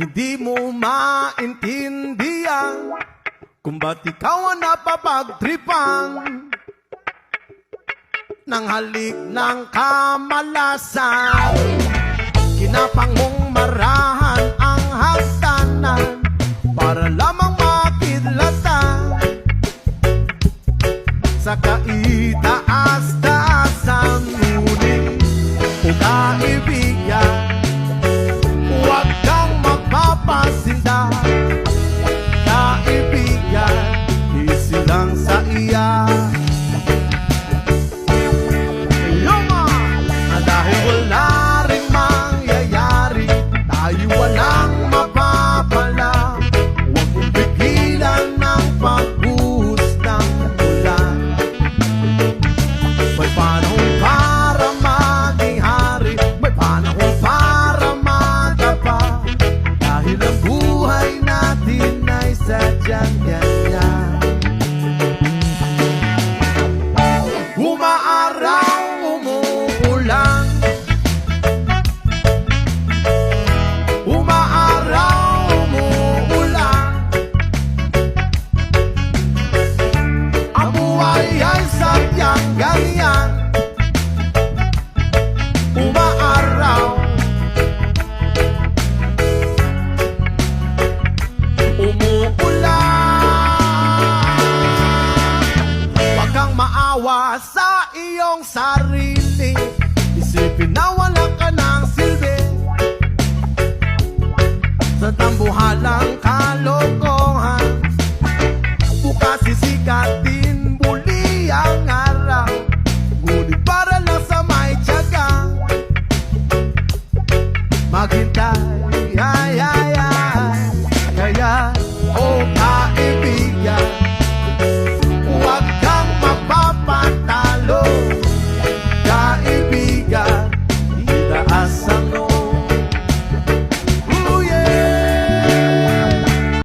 Hindi mo maintindihan kung ba't ikaw ang napapagtripan ng halik ng kamalasan. Kinapang mong marahan ang hagdanan para lamang makidlatan sa kaitaas-taasan. Ngunit o kaibigan, huwag kang magpapasinda. Kaibigan, easy lang sa iya. Dahil wala rin mangyayari, tayo walang mapapala. Huwag mong pigilan ng pagbuhos ng ulan. May panahon para maging hari, may panahon para magapa. Dahil ang buhay natin ay sadyang ganyan. Umaaraw, umuulan, umaaraw, umuulan. Ang buhay ay sadyang ganyan. Umaaraw, umuulan. Huwag kang maawa sa iyong sarili, isipin na wala ka ng silbi sa tambuhalan